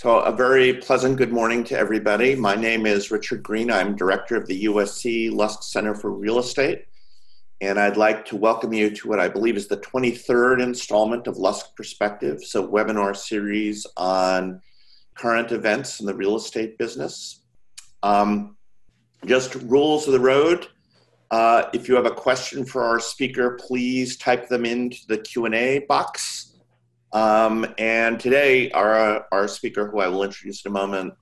So a very pleasant good morning to everybody. My name is Richard Green. I'm director of the USC Lusk Center for Real Estate. And I'd like to welcome you to what I believe is the 23rd installment of Lusk Perspective, so webinar series on current events in the real estate business. Just rules of the road. If you have a question for our speaker, please type them into the Q&A box. And today, our speaker, who I will introduce in a moment,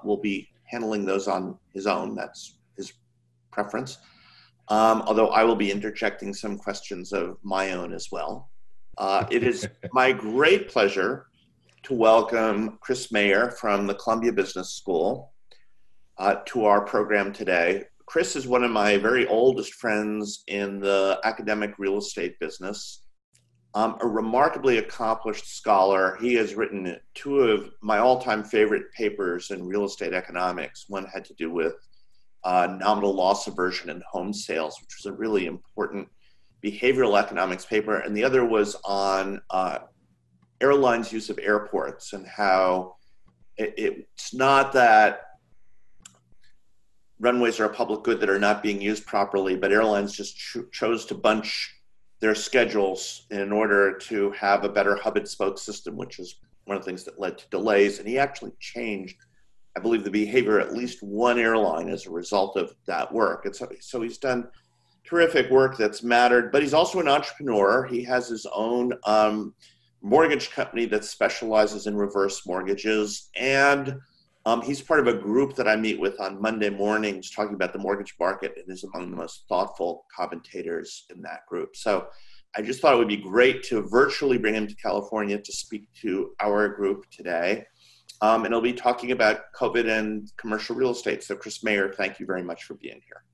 will be handling those on his own. That's his preference. Although I will be interjecting some questions of my own as well. It is my great pleasure to welcome Chris Mayer from the Columbia Business School to our program today. Chris is one of my very oldest friends in the academic real estate business. A remarkably accomplished scholar. He has written two of my all-time favorite papers in real estate economics. One had to do with nominal loss aversion in home sales, which was a really important behavioral economics paper. And the other was on airlines' use of airports and how it's not that runways are a public good that are not being used properly, but airlines just chose to bunch their schedules in order to have a better hub and spoke system, which is one of the things that led to delays. And he actually changed, I believe, the behavior of at least one airline as a result of that work. And so he's done terrific work that's mattered, but he's also an entrepreneur. He has his own mortgage company that specializes in reverse mortgages. And he's part of a group that I meet with on Monday mornings talking about the mortgage market, and is among the most thoughtful commentators in that group. So I just thought it would be great to virtually bring him to California to speak to our group today. And he'll be talking about COVID and commercial real estate. So Chris Mayer, thank you very much for being here.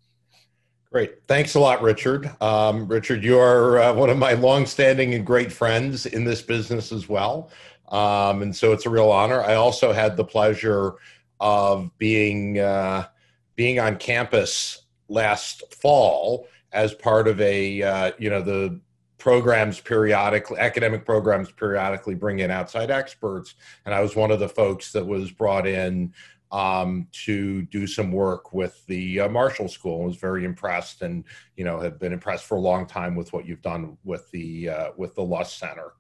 Great. Thanks a lot, Richard. Richard, you are one of my longstanding and great friends in this business as well. And so it's a real honor. I also had the pleasure of being on campus last fall as part of the academic programs periodically bring in outside experts. And I was one of the folks that was brought in to do some work with the Marshall School. I was very impressed, and have been impressed for a long time with what you've done with the Lusk Center.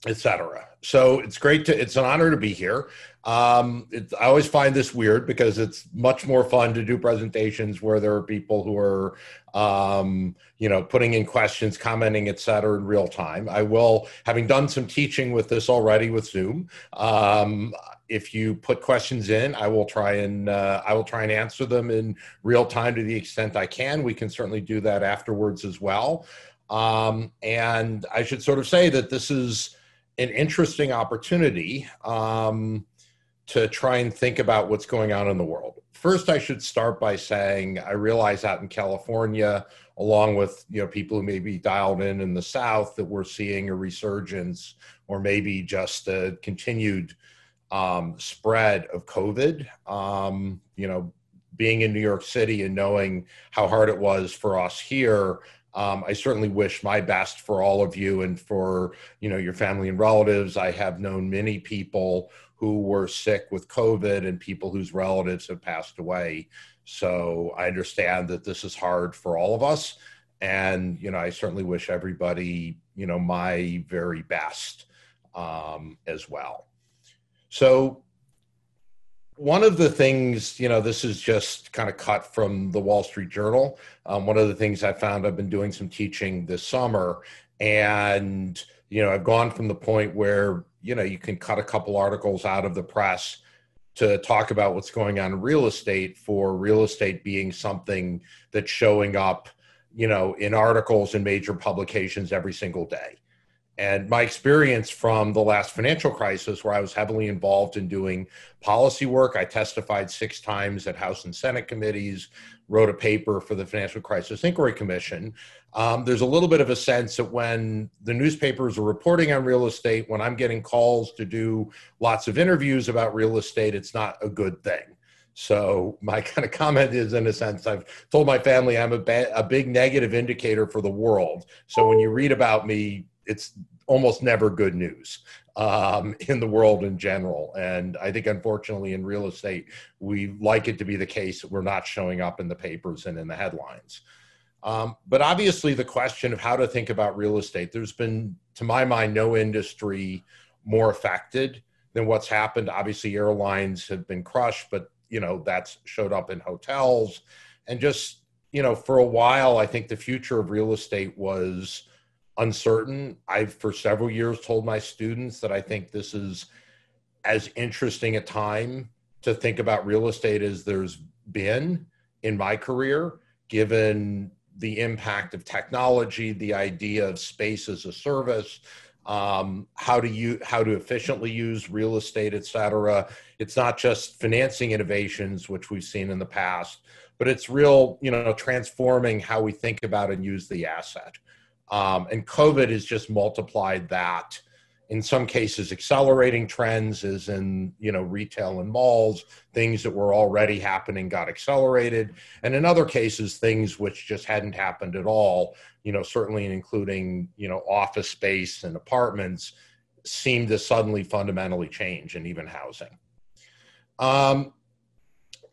Etc. So it's an honor to be here. I always find this weird because it's much more fun to do presentations where there are people who are, putting in questions, commenting, etc. in real time. I will, having done some teaching with this already with Zoom, if you put questions in, I will try and answer them in real time to the extent I can. We can certainly do that afterwards as well. And I should sort of say that this is an interesting opportunity to try and think about what's going on in the world. First, I should start by saying I realize out in California, along with people who may be dialed in the South, that we're seeing a resurgence or maybe just a continued spread of COVID. Being in New York City and knowing how hard it was for us here, I certainly wish my best for all of you and for, your family and relatives. I have known many people who were sick with COVID and people whose relatives have passed away. So I understand that this is hard for all of us. And, I certainly wish everybody, my very best as well. So one of the things, this is just kind of cut from the Wall Street Journal. One of the things I found, I've been doing some teaching this summer, and, I've gone from the point where, you can cut a couple articles out of the press to talk about what's going on in real estate, for real estate being something that's showing up, in articles in major publications every single day. And my experience from the last financial crisis, where I was heavily involved in doing policy work, I testified 6 times at House and Senate committees, wrote a paper for the Financial Crisis Inquiry Commission. There's a little bit of a sense that when the newspapers are reporting on real estate, when I'm getting calls to do lots of interviews about real estate, it's not a good thing. So my kind of comment is, in a sense, I've told my family I'm a big negative indicator for the world. So when you read about me, it's almost never good news in the world in general. And I think, unfortunately, in real estate, we like it to be the case that we're not showing up in the papers and in the headlines. But obviously, the question of how to think about real estate, there's been, to my mind, no industry more affected than what's happened. Obviously, airlines have been crushed, but, that's showed up in hotels. And just, for a while, I think the future of real estate was uncertain. I've, for several years, told my students that I think this is as interesting a time to think about real estate as there's been in my career, given the impact of technology, the idea of space as a service, how to efficiently use real estate, et cetera. It's not just financing innovations, which we've seen in the past, but it's real, transforming how we think about and use the asset. And COVID has just multiplied that. In some cases, accelerating trends, as in, retail and malls, things that were already happening got accelerated. And in other cases, things which just hadn't happened at all, certainly including, office space and apartments, seemed to suddenly fundamentally change, and even housing.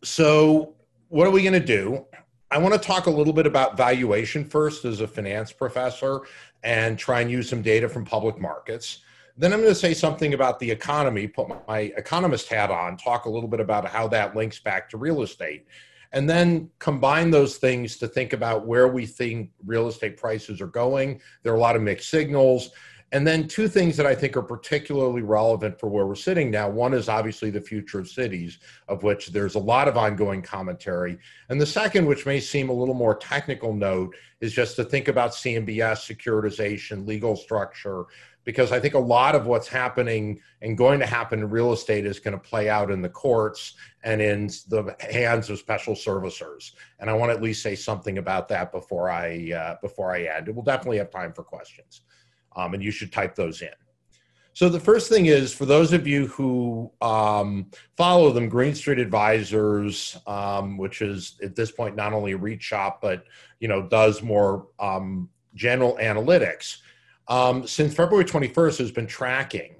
So what are we going to do? I want to talk a little bit about valuation first as a finance professor and try and use some data from public markets. Then I'm going to say something about the economy, put my economist hat on, talk a little bit about how that links back to real estate, and then combine those things to think about where we think real estate prices are going. There are a lot of mixed signals. And then two things that I think are particularly relevant for where we're sitting now. One is obviously the future of cities, of which there's a lot of ongoing commentary. And the second, which may seem a little more technical note, is just to think about CMBS, securitization, legal structure, because I think a lot of what's happening and going to happen in real estate is going to play out in the courts and in the hands of special servicers. And I want to at least say something about that before I end. We'll definitely have time for questions. And you should type those in. So the first thing is, for those of you who follow them, Green Street Advisors, which is at this point not only a REIT shop, but does more general analytics, since February 21st has been tracking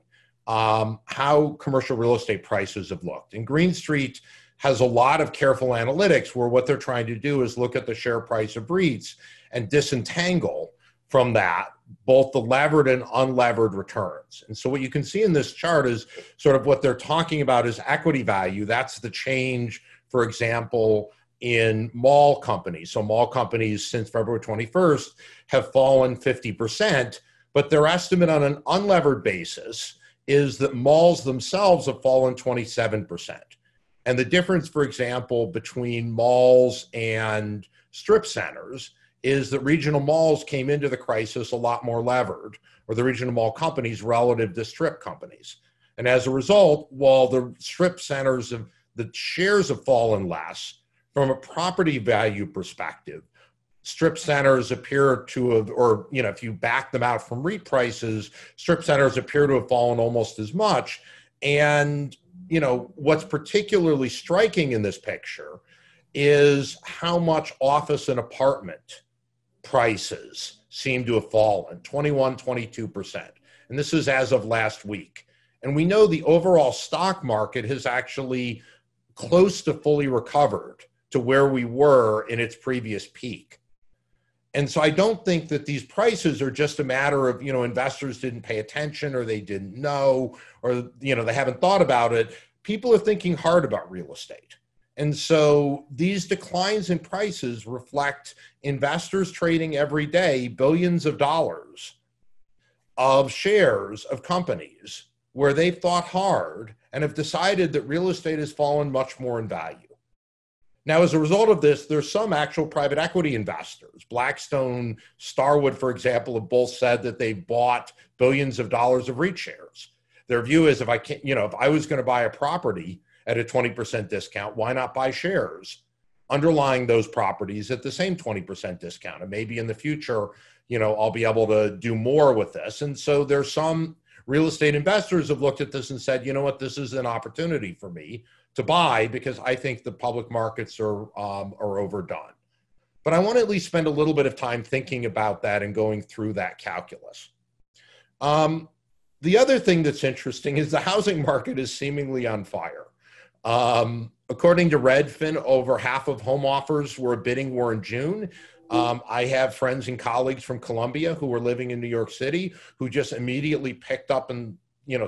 how commercial real estate prices have looked. And Green Street has a lot of careful analytics where what they're trying to do is look at the share price of REITs and disentangle from that both the levered and unlevered returns. And so what you can see in this chart is sort of what they're talking about is equity value. That's the change, for example, in mall companies. So mall companies since February 21st have fallen 50%, but their estimate on an unlevered basis is that malls themselves have fallen 27%. And the difference, for example, between malls and strip centers is that regional malls came into the crisis a lot more levered, or the regional mall companies relative to strip companies. And as a result, while the strip centers, the shares have fallen less, from a property value perspective, strip centers appear to have, or if you back them out from REIT prices, strip centers appear to have fallen almost as much. And what's particularly striking in this picture is how much office and apartment prices seem to have fallen, 21, 22%. And this is as of last week. And we know the overall stock market has actually close to fully recovered to where we were in its previous peak. And so I don't think that these prices are just a matter of, investors didn't pay attention or they didn't know or, they haven't thought about it. People are thinking hard about real estate. And so these declines in prices reflect investors trading every day billions of dollars of shares of companies where they've thought hard and have decided that real estate has fallen much more in value. Now, as a result of this, there's some actual private equity investors. Blackstone, Starwood, for example, have both said that they bought billions of dollars of REIT shares. Their view is if I was going to buy a property at a 20% discount, why not buy shares underlying those properties at the same 20% discount? And maybe in the future, I'll be able to do more with this. And so there's some real estate investors have looked at this and said, this is an opportunity for me to buy because I think the public markets are overdone. But I want to at least spend a little bit of time thinking about that and going through that calculus. The other thing that's interesting is the housing market is seemingly on fire. According to Redfin, over half of home offers were a bidding war in June. I have friends and colleagues from Columbia who were living in New York City who just immediately picked up and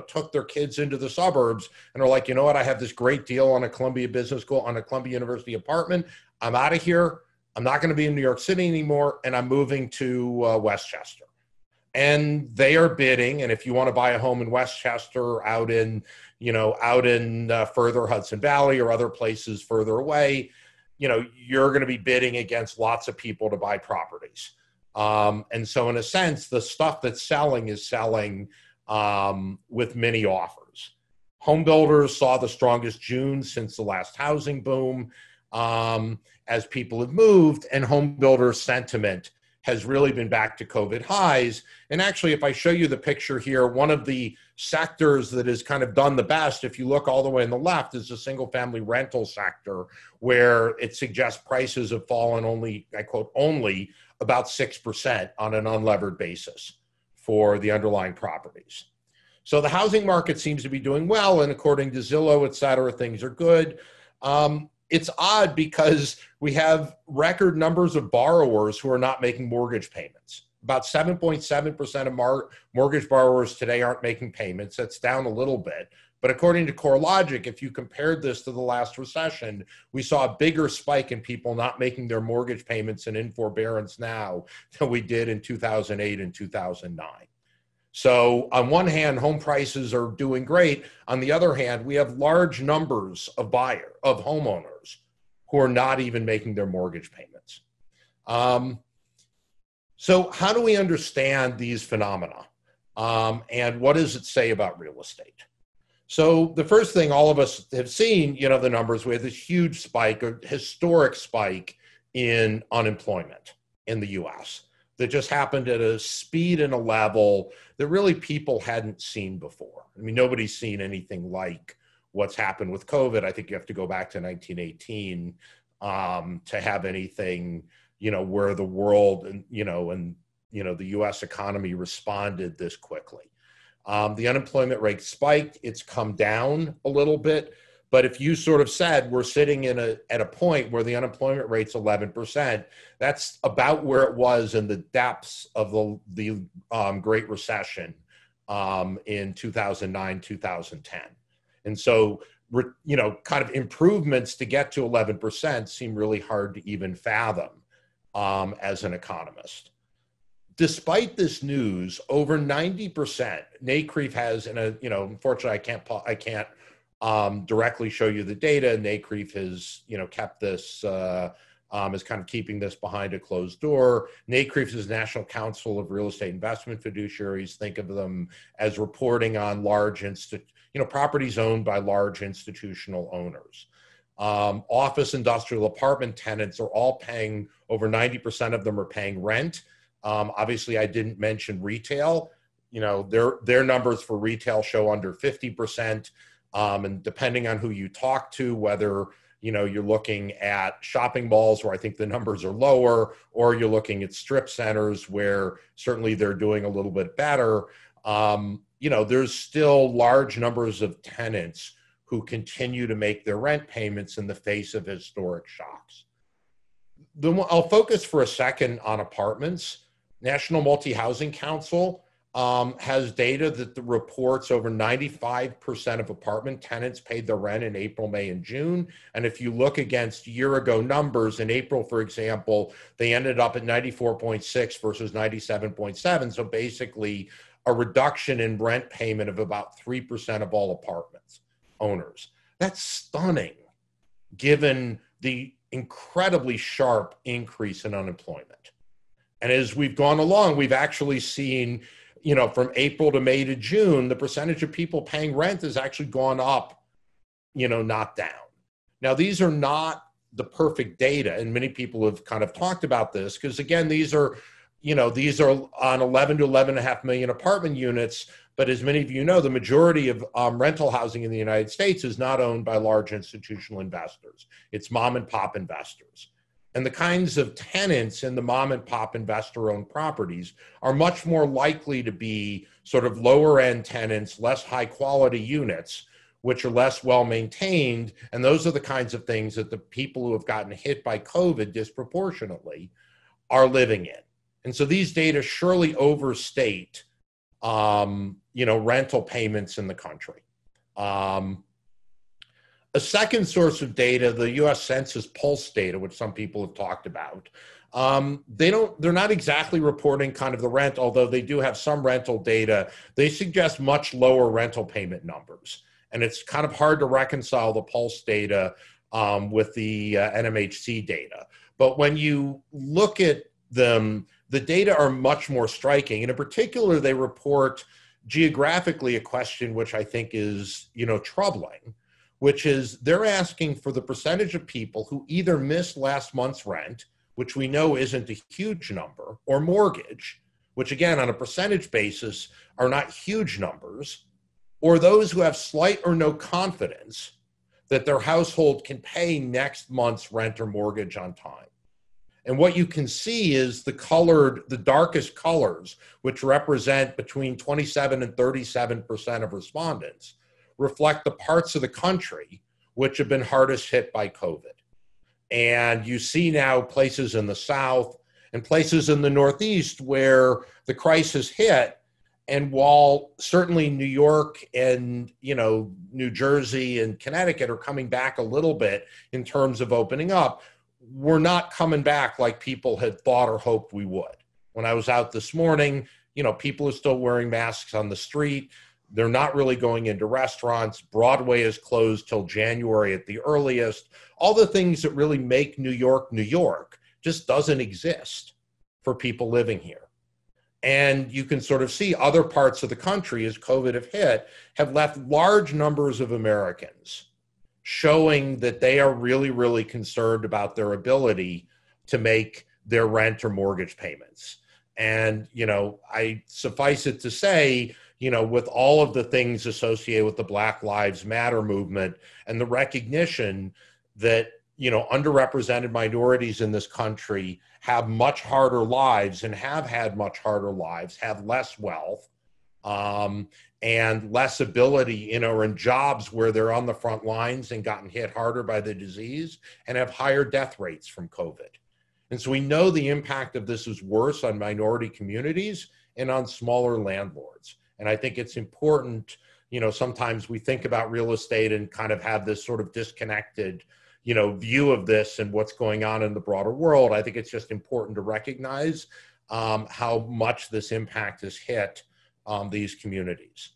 took their kids into the suburbs and are like, you know what, I have this great deal on a Columbia Business School, on a Columbia University apartment. I'm out of here. I'm not going to be in New York City anymore, and I'm moving to Westchester. And they are bidding. And if you want to buy a home in Westchester, out in further Hudson Valley or other places further away, you're going to be bidding against lots of people to buy properties. And so in a sense, the stuff that's selling is selling with many offers. Home builders saw the strongest June since the last housing boom as people have moved, and home builder sentiment has really been back to COVID highs. And actually, if I show you the picture here, one of the sectors that has kind of done the best, if you look all the way on the left, is the single family rental sector, where it suggests prices have fallen only, I quote, only about 6% on an unlevered basis for the underlying properties. So the housing market seems to be doing well, and according to Zillow, et cetera, things are good. It's odd because we have record numbers of borrowers who are not making mortgage payments. About 7.7% of mortgage borrowers today aren't making payments. That's down a little bit. But according to CoreLogic, if you compared this to the last recession, we saw a bigger spike in people not making their mortgage payments and in forbearance now than we did in 2008 and 2009. So on one hand, home prices are doing great. On the other hand, we have large numbers of homeowners who are not even making their mortgage payments. So how do we understand these phenomena? And what does it say about real estate? So the first thing all of us have seen, the numbers, we had this huge spike, a historic spike in unemployment in the US that just happened at a speed and a level that really people hadn't seen before. I mean, nobody's seen anything like what's happened with COVID. I think you have to go back to 1918 to have anything, where the world and the US economy responded this quickly. The unemployment rate spiked. It's come down a little bit. But if you sort of said we're sitting at a point where the unemployment rate's 11%, that's about where it was in the depths of the Great Recession in 2009, 2010. And so, kind of improvements to get to 11% seem really hard to even fathom as an economist. Despite this news, over 90%, NCREIF has, and unfortunately I can't directly show you the data. NCREIF has, kept this, is kind of keeping this behind a closed door. NCREIF is National Council of Real Estate Investment Fiduciaries. Think of them as reporting on large properties owned by large institutional owners. Office, industrial, apartment tenants are all paying, over 90% of them are paying rent. Obviously, I didn't mention retail. Their numbers for retail show under 50%. And depending on who you talk to, whether, you're looking at shopping malls where I think the numbers are lower, or you're looking at strip centers where certainly they're doing a little bit better, there's still large numbers of tenants who continue to make their rent payments in the face of historic shocks. I'll focus for a second on apartments. National Multi-Housing Council has data that reports over 95% of apartment tenants paid their rent in April, May, and June. And if you look against year-ago numbers, in April, for example, they ended up at 94.6 versus 97.7. So basically a reduction in rent payment of about 3% of all apartments owners. That's stunning, given the incredibly sharp increase in unemployment. And as we've gone along, we've actually seen, from April to May to June, the percentage of people paying rent has actually gone up, not down. Now, these are not the perfect data, and many people have kind of talked about this because, again, these are on 11 to 11.5 million apartment units. But as many of you know, the majority of rental housing in the United States is not owned by large institutional investors. It's mom and pop investors. and the kinds of tenants in the mom and pop investor owned properties are much more likely to be sort of lower end tenants, less high quality units, which are less well maintained. And those are the kinds of things that the people who have gotten hit by COVID disproportionately are living in. And so these data surely overstate, rental payments in the country. A second source of data, the US Census Pulse data, which some people have talked about, they're not exactly reporting kind of the rent, although they do have some rental data. They suggest much lower rental payment numbers. And it's kind of hard to reconcile the Pulse data with the NMHC data. But when you look at them, the data are much more striking. And in particular, they report geographically a question which I think is, troubling, which is they're asking for the percentage of people who either missed last month's rent, which we know isn't a huge number, or mortgage, which again, on a percentage basis, are not huge numbers, or those who have slight or no confidence that their household can pay next month's rent or mortgage on time. And what you can see is the darkest colors, which represent between 27 and 37% of respondents, reflect the parts of the country which have been hardest hit by COVID. And you see now places in the South and places in the Northeast where the crisis hit. And while certainly New York and, New Jersey and Connecticut are coming back a little bit in terms of opening up, we're not coming back like people had thought or hoped we would. When I was out this morning, people are still wearing masks on the street. They're not really going into restaurants. Broadway is closed till January at the earliest. All the things that really make New York, New York just doesn't exist for people living here. And you can sort of see other parts of the country as COVID have left large numbers of Americans showing that they are really, really concerned about their ability to make their rent or mortgage payments. And, I suffice it to say, with all of the things associated with the Black Lives Matter movement and the recognition that, underrepresented minorities in this country have much harder lives and have had much harder lives, have less wealth, and less ability, or in jobs where they're on the front lines and gotten hit harder by the disease and have higher death rates from COVID. And so we know the impact of this is worse on minority communities and on smaller landlords. And I think it's important, sometimes we think about real estate and kind of have this sort of disconnected, view of this and what's going on in the broader world. I think it's just important to recognize how much this impact has hit these communities.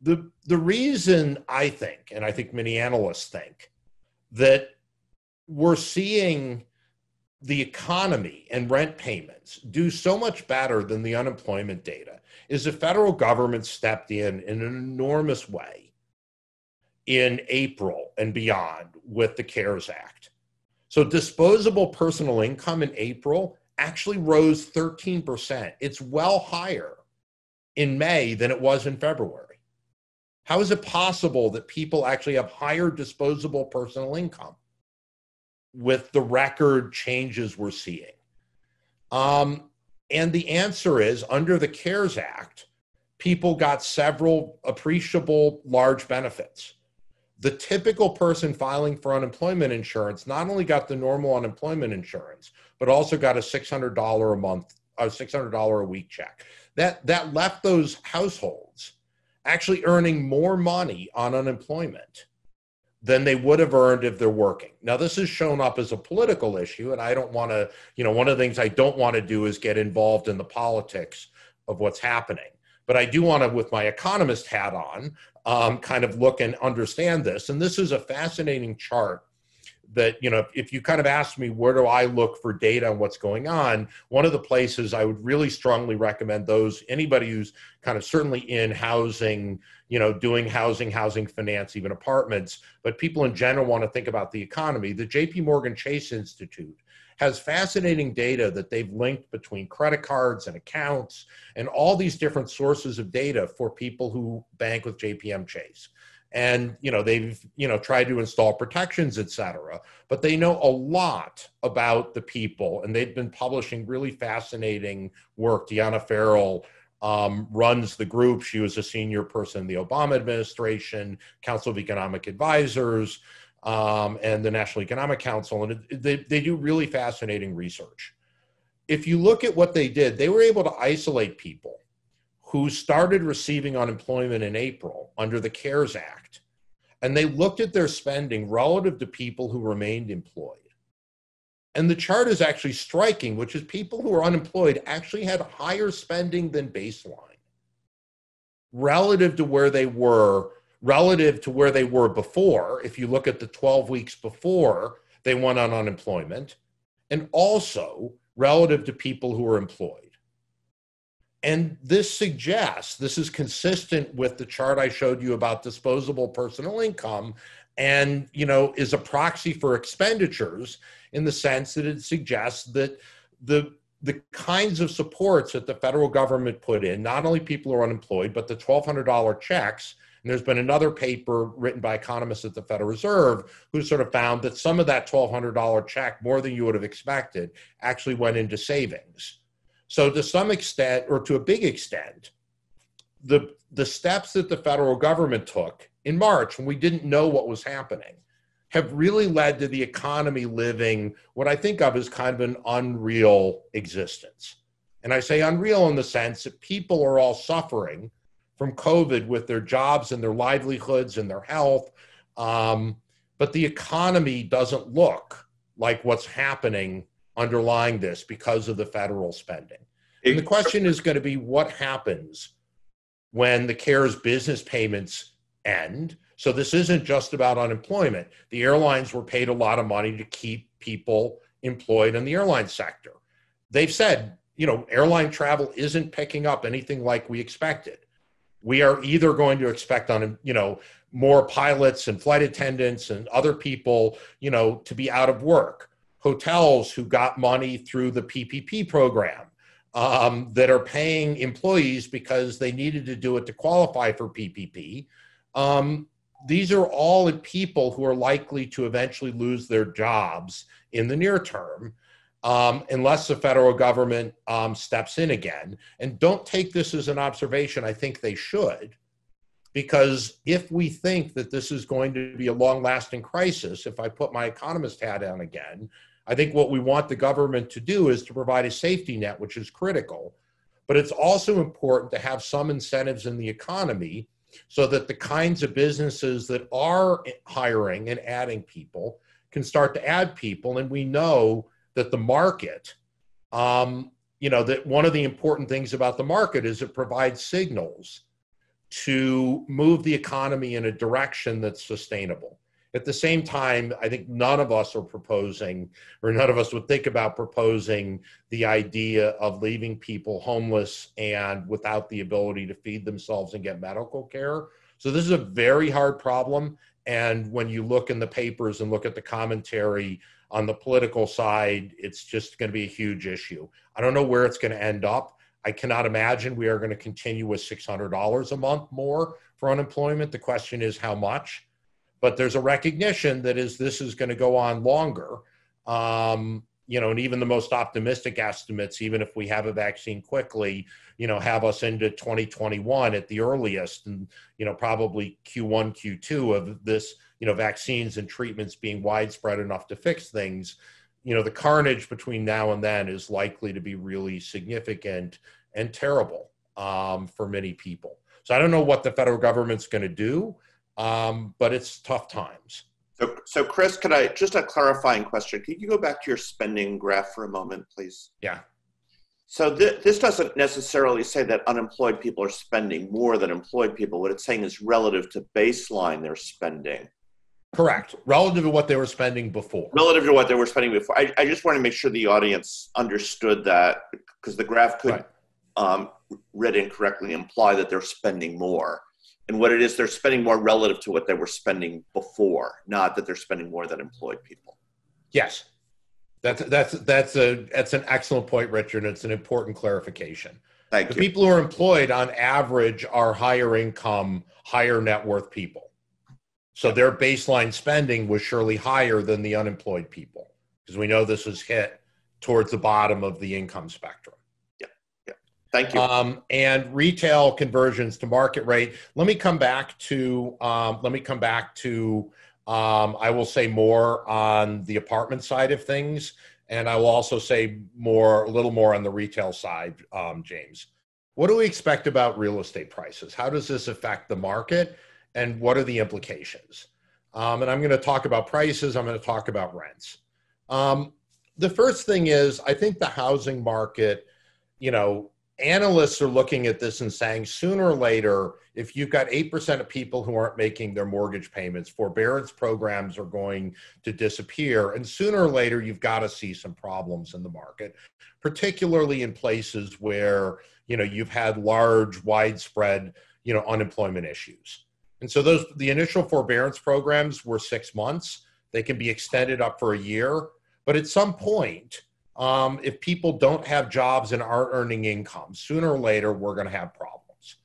The reason I think, and I think many analysts think, that we're seeing the economy and rent payments do so much better than the unemployment data is the federal government stepped in an enormous way in April and beyond with the CARES Act. So disposable personal income in April actually rose 13%. It's well higher in May than it was in February. How is it possible that people actually have higher disposable personal income with the record changes we're seeing? And the answer is, under the CARES Act, people got several appreciable large benefits. The typical person filing for unemployment insurance not only got the normal unemployment insurance, but also got a $600 a month, a $600 a week check. That left those households actually earning more money on unemployment than they would have earned if they're working. Now, this has shown up as a political issue, and I don't want to, one of the things I don't want to do is get involved in the politics of what's happening. But I do want to, with my economist hat on, kind of look and understand this. And this is a fascinating chart that, if you kind of ask me, where do I look for data on what's going on? One of the places I would really strongly recommend anybody who's kind of certainly in housing, doing housing finance, even apartments, but people in general want to think about the economy. The JP Morgan Chase Institute has fascinating data that they've linked between credit cards and accounts and all these different sources of data for people who bank with JPM Chase. And, they've, tried to install protections, et cetera, but they know a lot about the people, and they've been publishing really fascinating work. Deanna Farrell runs the group. She was a senior person in the Obama administration, Council of Economic Advisors, and the National Economic Council. And they do really fascinating research. If you look at what they did, they were able to isolate people who started receiving unemployment in April under the CARES Act, and they looked at their spending relative to people who remained employed. And the chart is actually striking, which is people who are unemployed actually had higher spending than baseline relative to where they were before, if you look at the 12 weeks before they went on unemployment, and also relative to people who are employed. And this is consistent with the chart I showed you about disposable personal income, and, is a proxy for expenditures in the sense that it suggests that the kinds of supports that the federal government put in, not only people who are unemployed, but the $1,200 checks. And there's been another paper written by economists at the Federal Reserve who sort of found that some of that $1,200 check, more than you would have expected, actually went into savings. So to some extent, or to a big extent, the steps that the federal government took in March, when we didn't know what was happening, have really led to the economy living what I think of as kind of an unreal existence. And I say unreal in the sense that people are all suffering from COVID with their jobs and their livelihoods and their health. But the economy doesn't look like what's happening underlying this because of the federal spending. And the question is going to be what happens when the CARES business payments end. So this isn't just about unemployment. The airlines were paid a lot of money to keep people employed in the airline sector. They've said, airline travel isn't picking up anything like we expected. We are either going to expect more pilots and flight attendants and other people, to be out of work. Hotels who got money through the PPP program that are paying employees because they needed to do it to qualify for PPP. These are all people who are likely to eventually lose their jobs in the near term unless the federal government steps in again. And don't take this as an observation. I think they should, because if we think that this is going to be a long-lasting crisis, if I put my economist hat on again, I think what we want the government to do is to provide a safety net, which is critical. But it's also important to have some incentives in the economy so that the kinds of businesses that are hiring and adding people can start to add people. And we know that the market, that one of the important things about the market is it provides signals to move the economy in a direction that's sustainable. At the same time, I think none of us are proposing, or none of us would think about proposing the idea of leaving people homeless and without the ability to feed themselves and get medical care. So this is a very hard problem. And when you look in the papers and look at the commentary on the political side, it's just going to be a huge issue. I don't know where it's going to end up. I cannot imagine we are going to continue with $600 a month more for unemployment. The question is how much. But there's a recognition that this is going to go on longer, and even the most optimistic estimates, even if we have a vaccine quickly, have us into 2021 at the earliest, and probably Q1, Q2 of this, vaccines and treatments being widespread enough to fix things. The carnage between now and then is likely to be really significant and terrible for many people. So I don't know what the federal government's going to do. But it's tough times. So Chris, could I, just a clarifying question, could you go back to your spending graph for a moment, please? Yeah. So this doesn't necessarily say that unemployed people are spending more than employed people. What it's saying is relative to baseline they're spending. Correct. Relative to what they were spending before. Relative to what they were spending before. I just want to make sure the audience understood that, because the graph could, read incorrectly, imply that they're spending more. And what it is, they're spending more relative to what they were spending before, not that they're spending more than employed people. Yes, that's an excellent point, Richard. It's an important clarification. Thank you. The people who are employed on average are higher income, higher net worth people. So their baseline spending was surely higher than the unemployed people, because we know this was hit towards the bottom of the income spectrum. Yeah, yeah. Thank you. And retail conversions to market rate. Let me come back to, I will say more on the apartment side of things. And I will also say a little more on the retail side, James. What do we expect about real estate prices? How does this affect the market? And what are the implications? And I'm going to talk about prices. I'm going to talk about rents. The first thing is, I think the housing market, analysts are looking at this and saying sooner or later, if you've got 8% of people who aren't making their mortgage payments, forbearance programs are going to disappear. And sooner or later, you've got to see some problems in the market, particularly in places where, you've had large, widespread, unemployment issues. And so the initial forbearance programs were 6 months. They can be extended up for a year. But at some point, if people don't have jobs and aren't earning income, sooner or later, we're going to have problems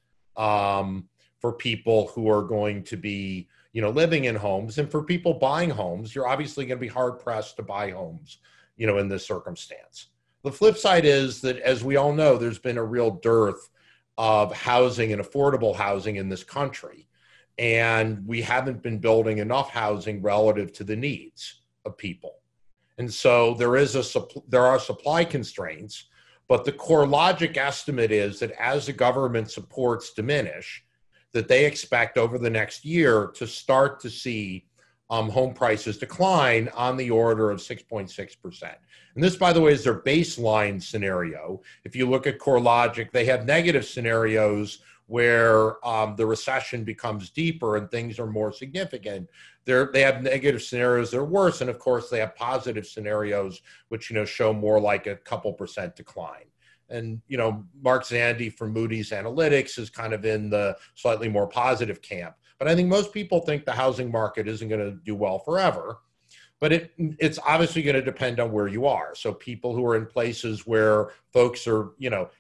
for people who are going to be, living in homes. And for people buying homes, you're obviously going to be hard pressed to buy homes, in this circumstance. The flip side is that, as we all know, there's been a real dearth of housing and affordable housing in this country. And we haven't been building enough housing relative to the needs of people. And so there are supply constraints, but the core logic estimate is that as the government supports diminish, that they expect over the next year to start to see home prices decline on the order of 6.6%. And this, by the way, is their baseline scenario. If you look at CoreLogic, they have negative scenarios where the recession becomes deeper and things are more significant. They have negative scenarios that are worse, and of course they have positive scenarios which show more like a couple percent decline. And Mark Zandi from Moody's Analytics is kind of in the slightly more positive camp. But I think most people think the housing market isn't going to do well forever. But it's obviously going to depend on where you are. So people who are in places where folks are,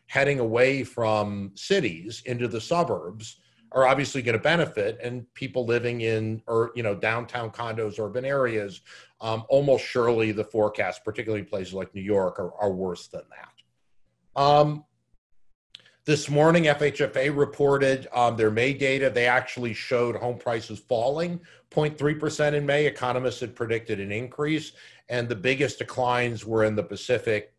heading away from cities into the suburbs are obviously going to benefit, and people living in downtown condos, urban areas, almost surely the forecast, particularly places like New York, are worse than that. This morning, FHFA reported their May data. They actually showed home prices falling 0.3% in May. Economists had predicted an increase, and the biggest declines were in the Pacific,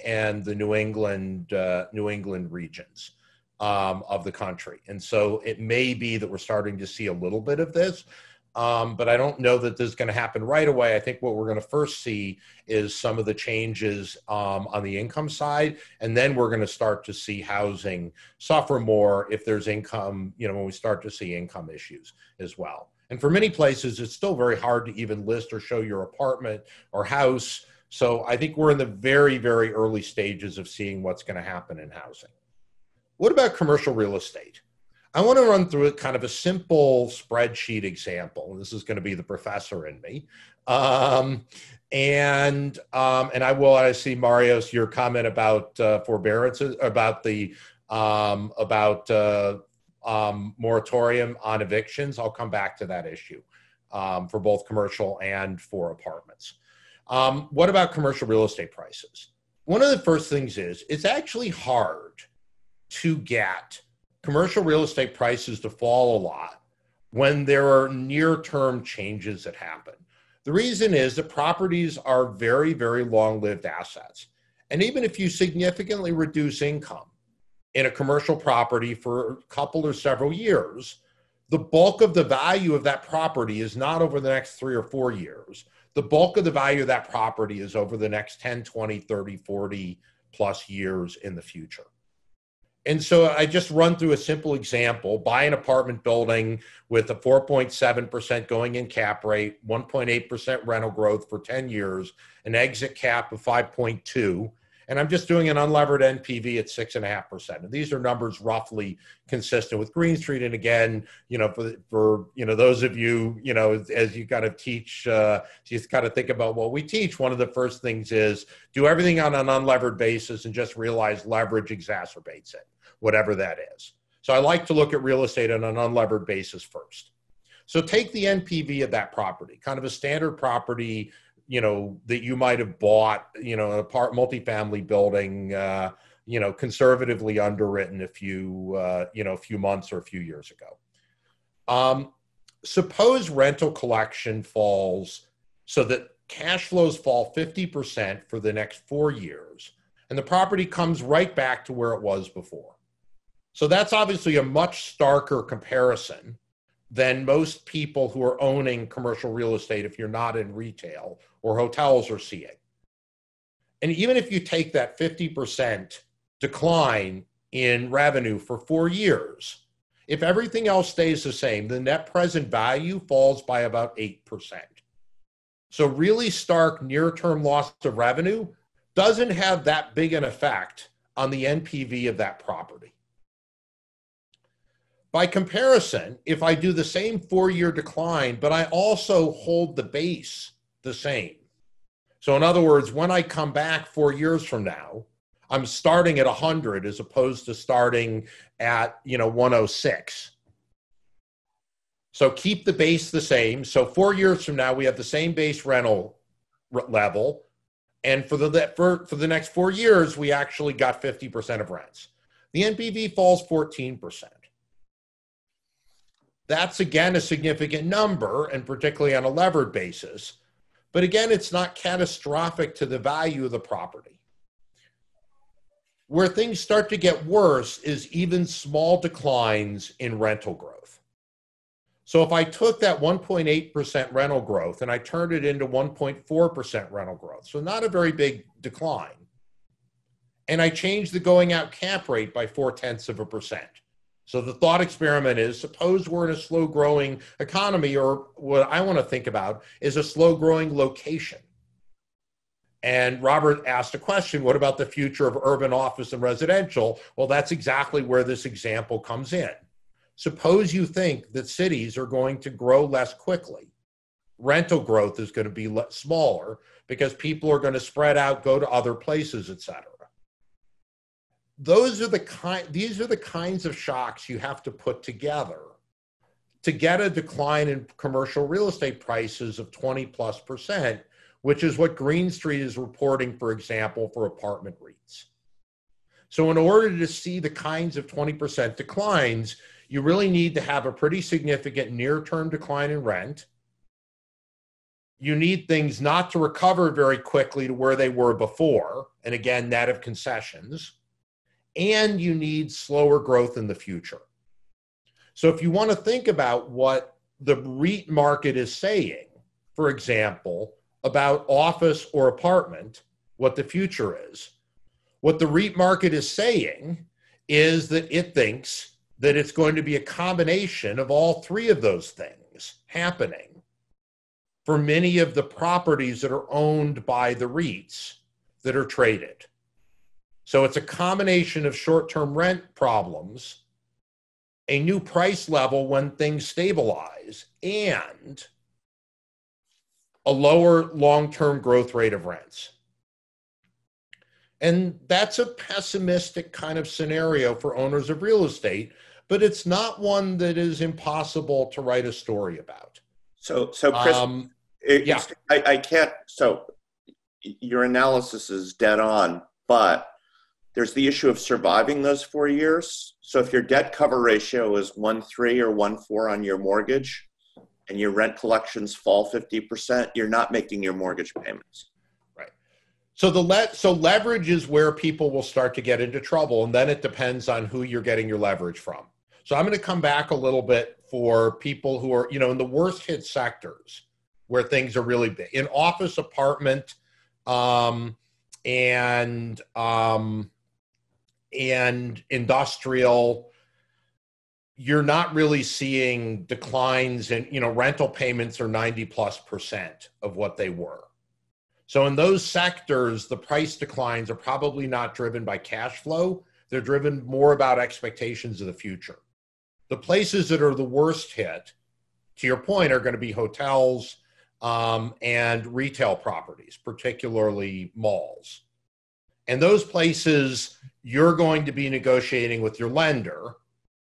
and the New England regions of the country. And so it may be that we're starting to see a little bit of this. But I don't know that this is going to happen right away. I think what we're going to first see is some of the changes on the income side, and then we're going to start to see housing suffer more if there's income, when we start to see income issues as well. And for many places, it's still very hard to even list or show your apartment or house. So I think we're in the very, very early stages of seeing what's going to happen in housing. What about commercial real estate? I want to run through a kind of a simple spreadsheet example. This is going to be the professor in me. And I see, Marios, your comment about forbearances, about the moratorium on evictions. I'll come back to that issue for both commercial and for apartments. What about commercial real estate prices? One of the first things is it's actually hard to get commercial real estate prices to fall a lot when there are near-term changes that happen. The reason is that properties are very, very long-lived assets. And even if you significantly reduce income in a commercial property for a couple or several years, the bulk of the value of that property is not over the next 3 or 4 years. The bulk of the value of that property is over the next 10, 20, 30, 40 plus years in the future. And so I just run through a simple example. Buy an apartment building with a 4.7% going in cap rate, 1.8% rental growth for 10 years, an exit cap of 5.2. And I'm just doing an unlevered NPV at 6.5%. And these are numbers roughly consistent with Green Street. And again, for those of you, as you kind of teach, you got to think about what we teach. One of the first things is do everything on an unlevered basis and just realize leverage exacerbates it, whatever that is. So I like to look at real estate on an unlevered basis first. So take the NPV of that property, kind of a standard property, that you might have bought, a multifamily building, conservatively underwritten a few months or a few years ago. Suppose rental collection falls so that cash flows fall 50% for the next 4 years, and the property comes right back to where it was before. So that's obviously a much starker comparison than most people who are owning commercial real estate, if you're not in retail or hotels, are seeing. And even if you take that 50% decline in revenue for 4 years, if everything else stays the same, the net present value falls by about 8%. So really stark near-term loss of revenue doesn't have that big an effect on the NPV of that property. By comparison, if I do the same 4-year decline, but I also hold the base the same. So in other words, when I come back 4 years from now, I'm starting at 100 as opposed to starting at 106. So keep the base the same. So 4 years from now, we have the same base rental level. And for the next 4 years, we actually got 50% of rents. The NPV falls 14%. That's, again, a significant number, and particularly on a levered basis. But again, it's not catastrophic to the value of the property. Where things start to get worse is even small declines in rental growth. So if I took that 1.8% rental growth and I turned it into 1.4% rental growth, so not a very big decline, and I changed the going out cap rate by 0.4%. So the thought experiment is, suppose we're in a slow growing economy, or what I want to think about is a slow growing location. And Robert asked a question, what about the future of urban office and residential? Well, that's exactly where this example comes in. Suppose you think that cities are going to grow less quickly. Rental growth is going to be smaller because people are going to spread out, go to other places, et cetera. These are the kinds of shocks you have to put together to get a decline in commercial real estate prices of 20+%, which is what Green Street is reporting, for example, for apartment REITs. So in order to see the kinds of 20% declines, you really need to have a pretty significant near-term decline in rent. You need things not to recover very quickly to where they were before, and again, net of concessions. And you need slower growth in the future. So if you want to think about what the REIT market is saying, for example, about office or apartment, what the future is, what the REIT market is saying is that it thinks that it's going to be a combination of all three of those things happening for many of the properties that are owned by the REITs that are traded. So it's a combination of short-term rent problems, a new price level when things stabilize, and a lower long-term growth rate of rents. And that's a pessimistic kind of scenario for owners of real estate, but it's not one that is impossible to write a story about. So Chris, yeah. I can't, so your analysis is dead on, but there's the issue of surviving those 4 years. So if your debt cover ratio is 1.3 or 1.4 on your mortgage and your rent collections fall 50%, you're not making your mortgage payments. Right. So leverage is where people will start to get into trouble, and then it depends on who you're getting your leverage from. So I'm going to come back a little bit for people who are, in the worst hit sectors where things are really big. In office, apartment, and industrial, you're not really seeing declines in, rental payments are 90+% of what they were. So in those sectors, the price declines are probably not driven by cash flow. They're driven more about expectations of the future. The places that are the worst hit, to your point, are going to be hotels and retail properties, particularly malls. And those places, you're going to be negotiating with your lender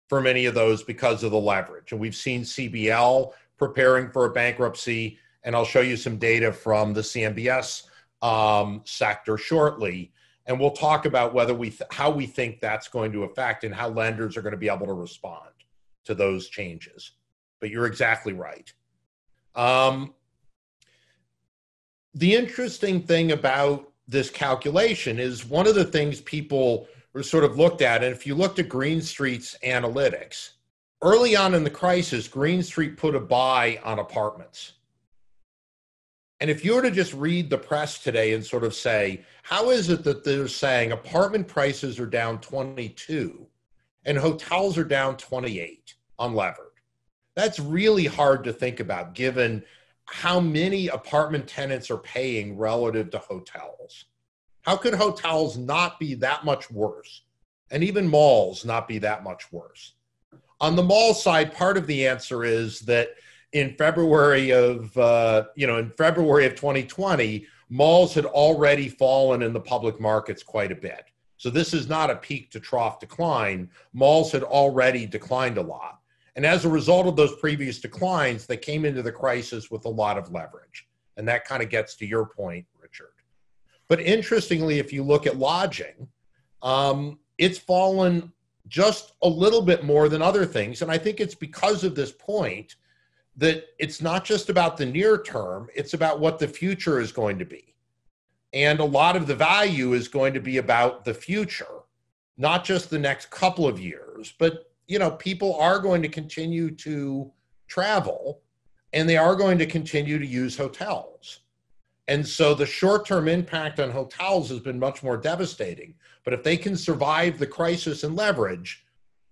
for many of those because of the leverage. And we've seen CBL preparing for a bankruptcy, and I'll show you some data from the CMBS sector shortly. And we'll talk about whether how we think that's going to affect and how lenders are going to be able to respond to those changes. But you're exactly right. The interesting thing about this calculation is one of the things people were sort of looked at, and if you looked at Green Street's analytics, early on in the crisis, Green Street put a buy on apartments. And if you were to just read the press today and sort of say, how is it that they're saying apartment prices are down 22 and hotels are down 28 unlevered? That's really hard to think about given how many apartment tenants are paying relative to hotels. How could hotels not be that much worse? And even malls not be that much worse? On the mall side, part of the answer is that in February of 2020, malls had already fallen in the public markets quite a bit. So this is not a peak to trough decline. Malls had already declined a lot. And as a result of those previous declines, they came into the crisis with a lot of leverage. And that kind of gets to your point, Richard. But interestingly, if you look at lodging, it's fallen just a little bit more than other things. And I think it's because of this point that it's not just about the near term, it's about what the future is going to be. And a lot of the value is going to be about the future, not just the next couple of years, but people are going to continue to travel and they are going to continue to use hotels. And so the short-term impact on hotels has been much more devastating. But if they can survive the crisis and leverage,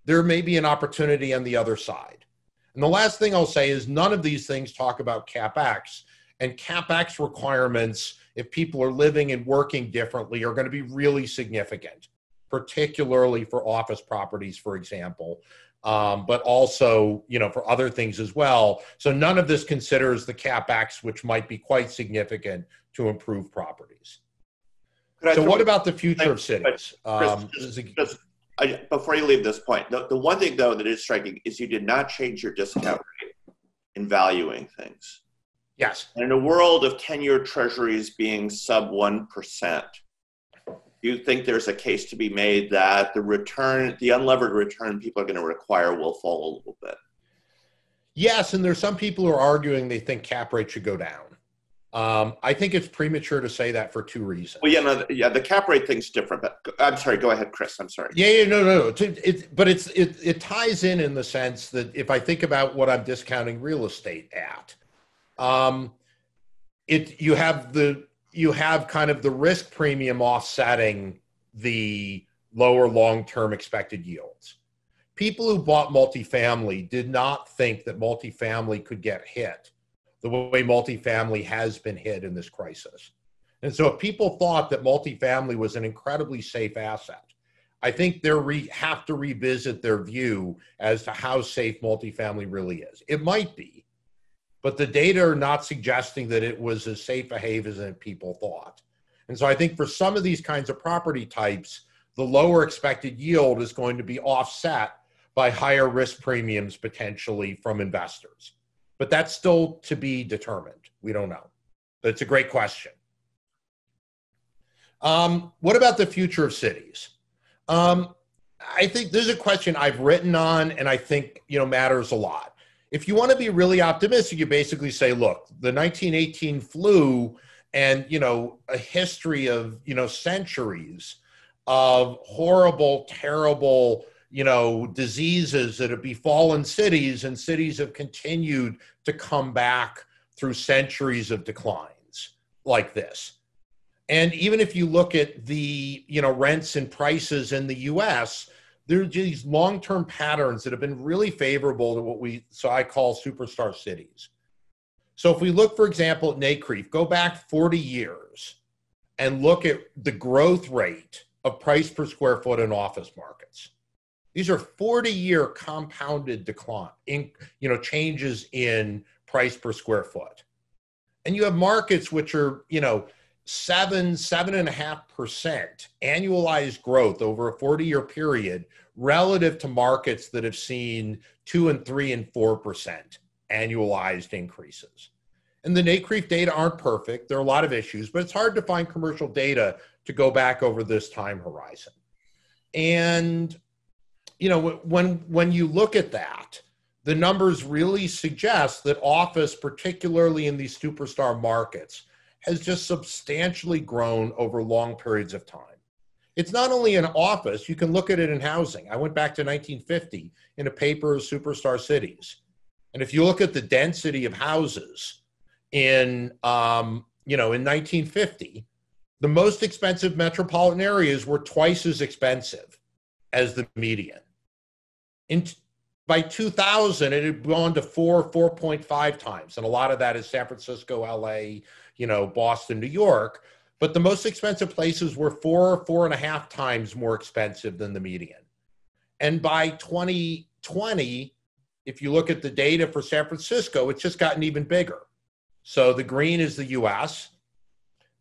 there may be an opportunity on the other side. And the last thing I'll say is none of these things talk about CapEx. And CapEx requirements, if people are living and working differently, are going to be really significant, particularly for office properties, for example, but also, for other things as well. So none of this considers the CapEx, which might be quite significant to improve properties. So what about the future of cities? Before you leave this point, the one thing, though, that is striking is you did not change your discount rate in valuing things. Yes. And in a world of 10-year treasuries being sub 1%, you think there's a case to be made that the unlevered return people are going to require will fall a little bit? Yes, and there's some people who are arguing they think cap rate should go down. I think it's premature to say that for two reasons. Well, the cap rate thing's different, but I'm sorry. Go ahead, Chris. I'm sorry. No. It ties in the sense that if I think about what I'm discounting real estate at, you have kind of the risk premium offsetting the lower long-term expected yields. People who bought multifamily did not think that multifamily could get hit the way multifamily has been hit in this crisis. And so if people thought that multifamily was an incredibly safe asset, I think they have to revisit their view as to how safe multifamily really is. It might be, but the data are not suggesting that it was as safe a haven as people thought. And so I think for some of these kinds of property types, the lower expected yield is going to be offset by higher risk premiums potentially from investors. But that's still to be determined. We don't know. But it's a great question. What about the future of cities? I think there's a question I've written on and I think matters a lot. If you want to be really optimistic, you basically say, look, the 1918 flu and a history of centuries of horrible, terrible diseases that have befallen cities, and cities have continued to come back through centuries of declines like this. And even if you look at the rents and prices in the US, there's these long-term patterns that have been really favorable to what I call superstar cities. So if we look, for example, at NCREIF, go back 40 years and look at the growth rate of price per square foot in office markets. These are 40-year compounded decline, changes in price per square foot. And you have markets which are, 7.5% annualized growth over a 40-year period, relative to markets that have seen 2 and 3 and 4% annualized increases. And the NCREIF data aren't perfect. There are a lot of issues, but it's hard to find commercial data to go back over this time horizon. And, you know, when you look at that, the numbers really suggest that office, particularly in these superstar markets, has just substantially grown over long periods of time. It's not only in office, you can look at it in housing. I went back to 1950 in a paper of superstar cities. And if you look at the density of houses in 1950, the most expensive metropolitan areas were twice as expensive as the median. By 2000, it had gone to 4.5 times. And a lot of that is San Francisco, LA, Boston, New York. But the most expensive places were 4.5 times more expensive than the median. And by 2020, if you look at the data for San Francisco, it's just gotten even bigger. So the green is the US,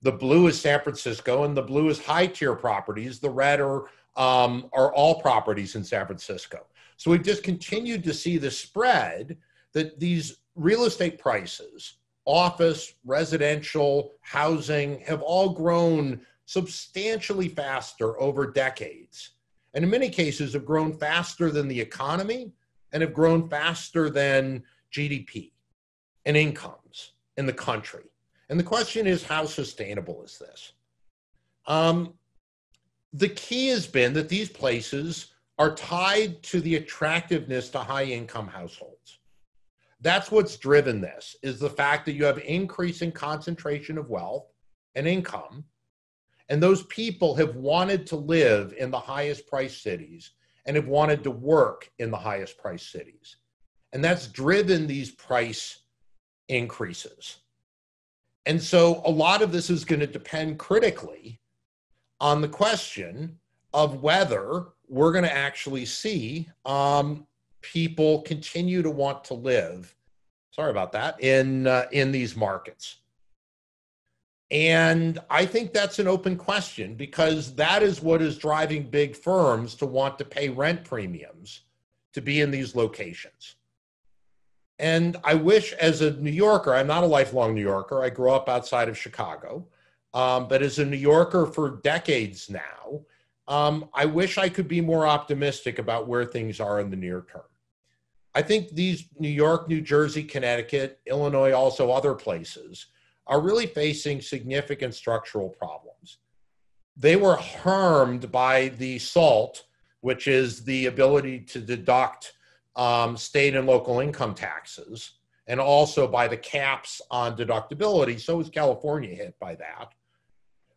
the blue is San Francisco, and the blue is high tier properties. The red are all properties in San Francisco. So we've just continued to see the spread that these real estate prices, office, residential, housing, have all grown substantially faster over decades. And in many cases have grown faster than the economy and have grown faster than GDP and incomes in the country. And the question is, how sustainable is this? The key has been that these places are tied to the attractiveness to high-income households. That's what's driven this, is the fact that you have increasing concentration of wealth and income, and those people have wanted to live in the highest priced cities and have wanted to work in the highest priced cities. And that's driven these price increases. And so a lot of this is going to depend critically on the question of whether we're going to actually see people continue to want to live, sorry about that, in these markets. And I think that's an open question, because that is what is driving big firms to want to pay rent premiums to be in these locations. And I wish, as a New Yorker, I'm not a lifelong New Yorker, I grew up outside of Chicago, but as a New Yorker for decades now, I wish I could be more optimistic about where things are in the near term. I think these New York, New Jersey, Connecticut, Illinois, also other places, are really facing significant structural problems. They were harmed by the SALT, which is the ability to deduct state and local income taxes, and also by the caps on deductibility. So was California hit by that.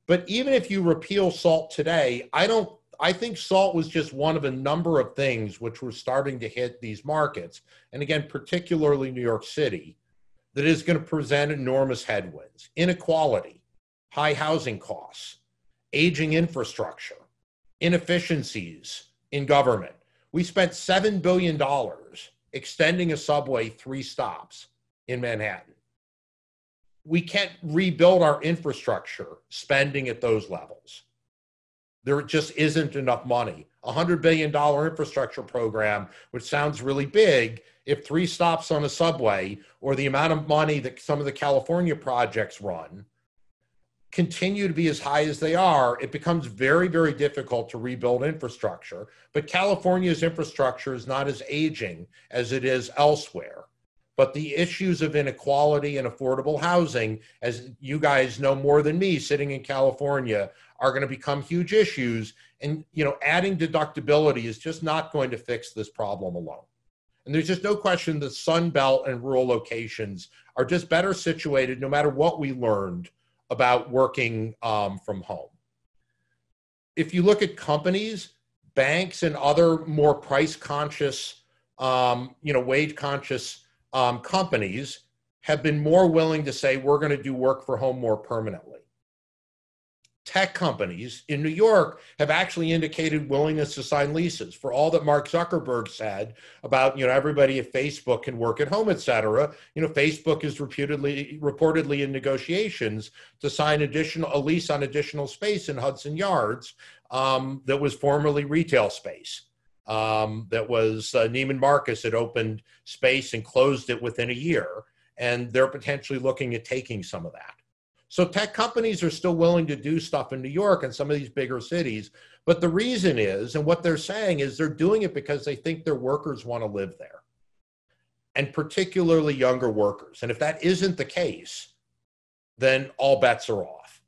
But even if you repeal SALT today, I think SALT was just one of a number of things which were starting to hit these markets, and again, particularly New York City, that is going to present enormous headwinds: inequality, high housing costs, aging infrastructure, inefficiencies in government. We spent $7 billion extending a subway 3 stops in Manhattan. We can't rebuild our infrastructure spending at those levels. There just isn't enough money. A $100 billion infrastructure program, which sounds really big, if 3 stops on a subway, or the amount of money that some of the California projects run, continue to be as high as they are, it becomes very, very difficult to rebuild infrastructure. But California's infrastructure is not as aging as it is elsewhere. But the issues of inequality and affordable housing, as you guys know more than me sitting in California, are going to become huge issues. And adding deductibility is just not going to fix this problem alone. And there's just no question that Sun Belt and rural locations are just better situated, no matter what we learned about working from home. If you look at companies, banks, and other more price-conscious, wage-conscious companies have been more willing to say, we're going to do work for home more permanently. Tech companies in New York have actually indicated willingness to sign leases. For all that Mark Zuckerberg said about, everybody at Facebook can work at home, et cetera, Facebook is reportedly in negotiations to sign a lease on additional space in Hudson Yards that was formerly retail space. that was Neiman Marcus had opened space and closed it within a year, and they're potentially looking at taking some of that. So tech companies are still willing to do stuff in New York and some of these bigger cities, but the reason is, and what they're saying is they're doing it because they think their workers want to live there, and particularly younger workers. And if that isn't the case, then all bets are off.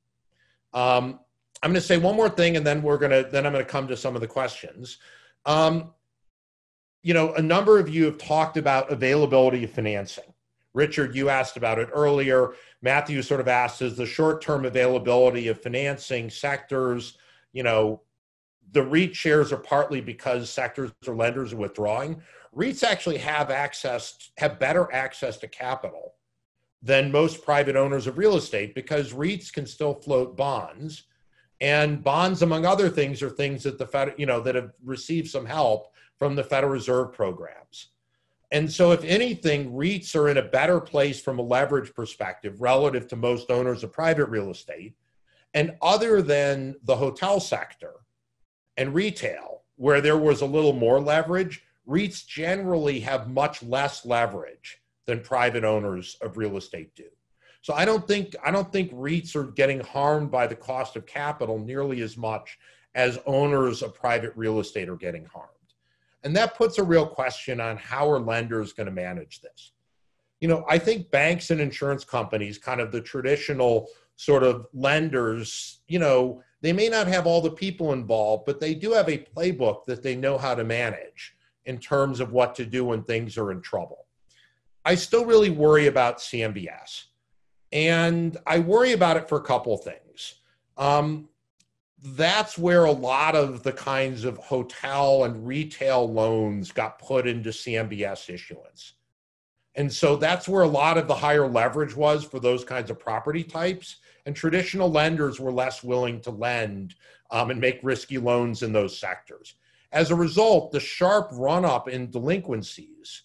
I'm going to say one more thing, and then I'm going to come to some of the questions. You know, a number of you have talked about availability of financing. Richard, you asked about it earlier. Matthew sort of asked, is the short-term availability of financing sectors, you know, the REIT shares are partly because sectors or lenders are withdrawing. REITs actually have better access to capital than most private owners of real estate, because REITs can still float bonds, and bonds, among other things, are things that the Fed, you know, that have received some help from the Federal Reserve programs. And so if anything, REITs are in a better place from a leverage perspective relative to most owners of private real estate. And other than the hotel sector and retail, where there was a little more leverage, REITs generally have much less leverage than private owners of real estate do. So I don't think REITs are getting harmed by the cost of capital nearly as much as owners of private real estate are getting harmed. And that puts a real question on how are lenders going to manage this. You know, I think banks and insurance companies, kind of the traditional sort of lenders, you know, they may not have all the people involved, but they do have a playbook that they know how to manage in terms of what to do when things are in trouble. I still really worry about CMBS. And I worry about it for a couple of things. That's where a lot of the kinds of hotel and retail loans got put into CMBS issuance. And so that's where a lot of the higher leverage was for those kinds of property types. And traditional lenders were less willing to lend and make risky loans in those sectors. As a result, the sharp run-up in delinquencies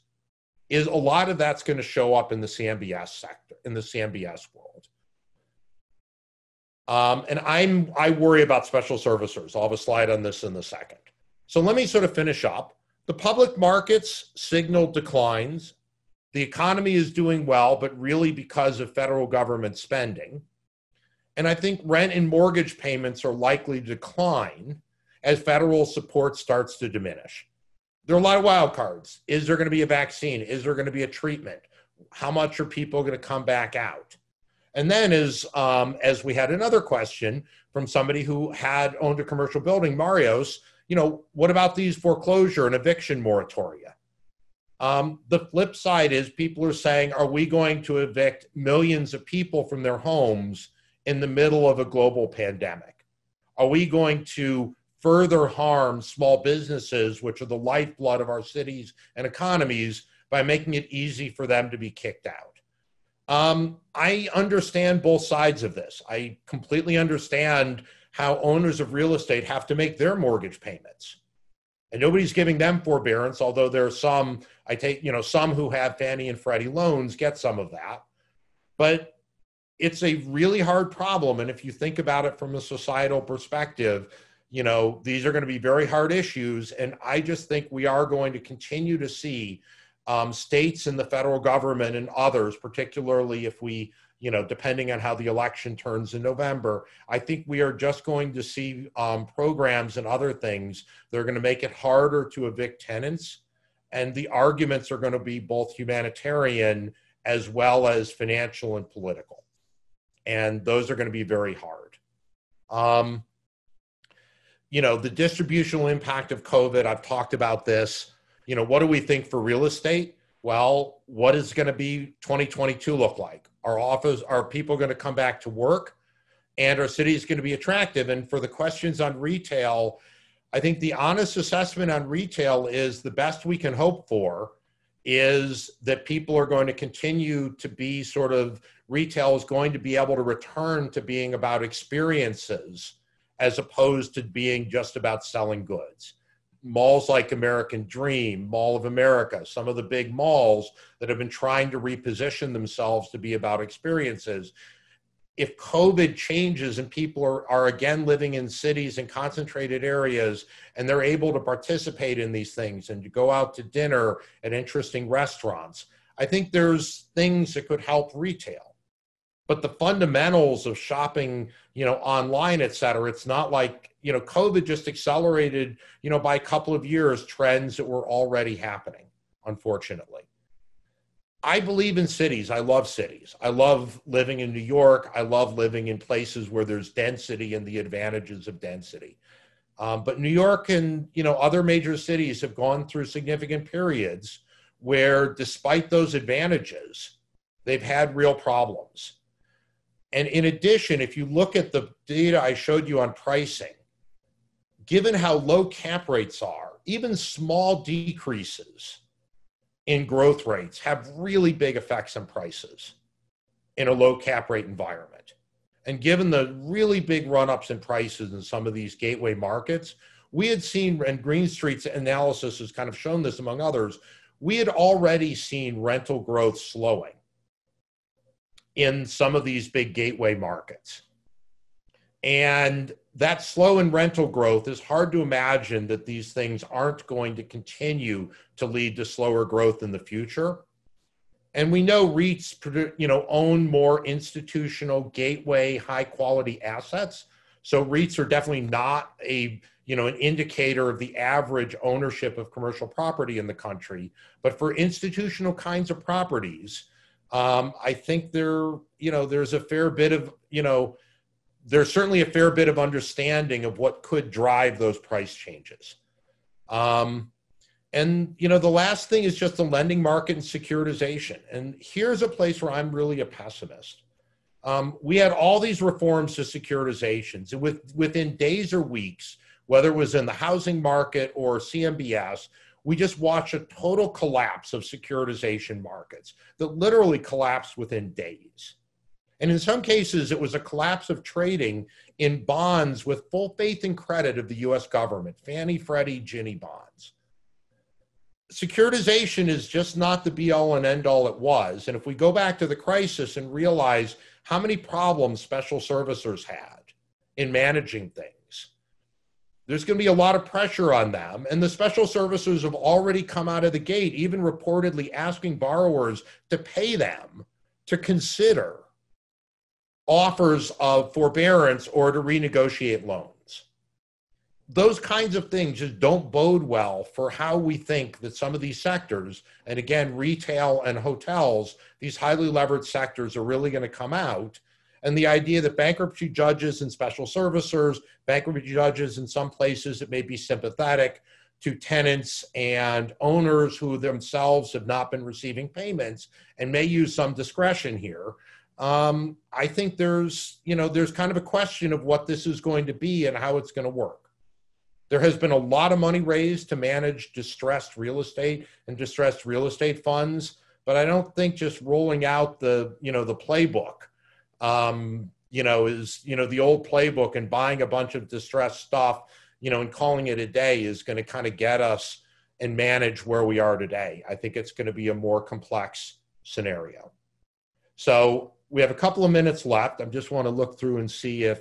is a lot of that's going to show up in the CMBS sector, in the CMBS world. And I worry about special servicers. I'll have a slide on this in a second. So let me sort of finish up. The public markets signal declines. The economy is doing well, but really because of federal government spending. And I think rent and mortgage payments are likely to decline as federal support starts to diminish. There are a lot of wild cards. Is there going to be a vaccine? Is there going to be a treatment? How much are people going to come back out? And then as we had another question from somebody who had owned a commercial building, Marios, you know, what about these foreclosure and eviction moratoria? The flip side is people are saying, are we going to evict millions of people from their homes in the middle of a global pandemic? Are we going to further harm small businesses, which are the lifeblood of our cities and economies, by making it easy for them to be kicked out? I understand both sides of this. I completely understand how owners of real estate have to make their mortgage payments. And nobody's giving them forbearance, although there are some, some who have Fannie and Freddie loans get some of that. But it's a really hard problem. And if you think about it from a societal perspective, you know, these are going to be very hard issues. And I just think we are going to continue to see states and the federal government and others, particularly if we, you know, depending on how the election turns in November, I think we are just going to see programs and other things that are going to make it harder to evict tenants. And the arguments are going to be both humanitarian as well as financial and political. And those are going to be very hard. You know, the distributional impact of COVID, I've talked about this. You know, what do we think for real estate? Well, what is going to be 2022 look like? Are people going to come back to work? And are cities going to be attractive? And for the questions on retail, I think the honest assessment on retail is the best we can hope for is that people are going to continue to be sort of, retail is going to be able to return to being about experiences as opposed to being just about selling goods. Malls like American Dream, Mall of America, some of the big malls that have been trying to reposition themselves to be about experiences, if COVID changes and people are again living in cities and concentrated areas, and they're able to participate in these things and to go out to dinner at interesting restaurants, I think there's things that could help retail. But the fundamentals of shopping, online, et cetera, it's not like, COVID just accelerated, by a couple of years, trends that were already happening, unfortunately. I believe in cities. I love cities. I love living in New York. I love living in places where there's density and the advantages of density. But New York and, other major cities have gone through significant periods where, despite those advantages, they've had real problems. And in addition, if you look at the data I showed you on pricing, given how low cap rates are, even small decreases in growth rates have really big effects on prices in a low cap rate environment. And given the really big run-ups in prices in some of these gateway markets, we had seen, and Green Street's analysis has kind of shown this among others, we had already seen rental growth slowing in some of these big gateway markets. And that slow in rental growth, is hard to imagine that these things aren't going to continue to lead to slower growth in the future. And we know REITs, own more institutional gateway, high quality assets. So REITs are definitely not an indicator of the average ownership of commercial property in the country. But for institutional kinds of properties, I think there's a fair bit of, there's certainly a fair bit of understanding of what could drive those price changes. And, the last thing is just the lending market and securitization. And here's a place where I'm really a pessimist. We had all these reforms to securitizations, and within days or weeks, whether it was in the housing market or CMBS, we just watched a total collapse of securitization markets that literally collapsed within days. And in some cases, it was a collapse of trading in bonds with full faith and credit of the US government, Fannie, Freddie, Ginnie bonds. Securitization is just not the be all and end all it was. And if we go back to the crisis and realize how many problems special servicers had in managing things, there's going to be a lot of pressure on them. And the special servicers have already come out of the gate, even reportedly asking borrowers to pay them to consider offers of forbearance or to renegotiate loans. Those kinds of things just don't bode well for how we think that some of these sectors, and again, retail and hotels, these highly levered sectors are really going to come out. And the idea that bankruptcy judges and special servicers, bankruptcy judges in some places that may be sympathetic to tenants and owners who themselves have not been receiving payments and may use some discretion here. I think there's kind of a question of what this is going to be and how it's going to work. There has been a lot of money raised to manage distressed real estate and distressed real estate funds, but I don't think just rolling out the playbook, the old playbook and buying a bunch of distressed stuff, and calling it a day is going to kind of get us and manage where we are today. I think it's going to be a more complex scenario. So we have a couple of minutes left. I just want to look through and see if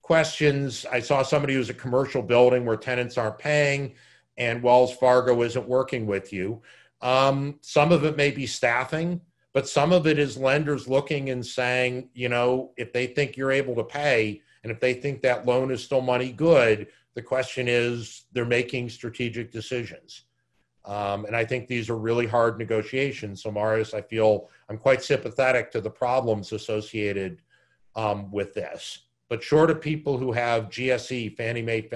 questions. I saw somebody who's a commercial building where tenants aren't paying and Wells Fargo isn't working with you. Some of it may be staffing, but some of it is lenders looking and saying, if they think you're able to pay and if they think that loan is still money good, the question is they're making strategic decisions. And I think these are really hard negotiations. So Marius, I feel I'm quite sympathetic to the problems associated with this. But short of people who have GSE, Fannie Mae,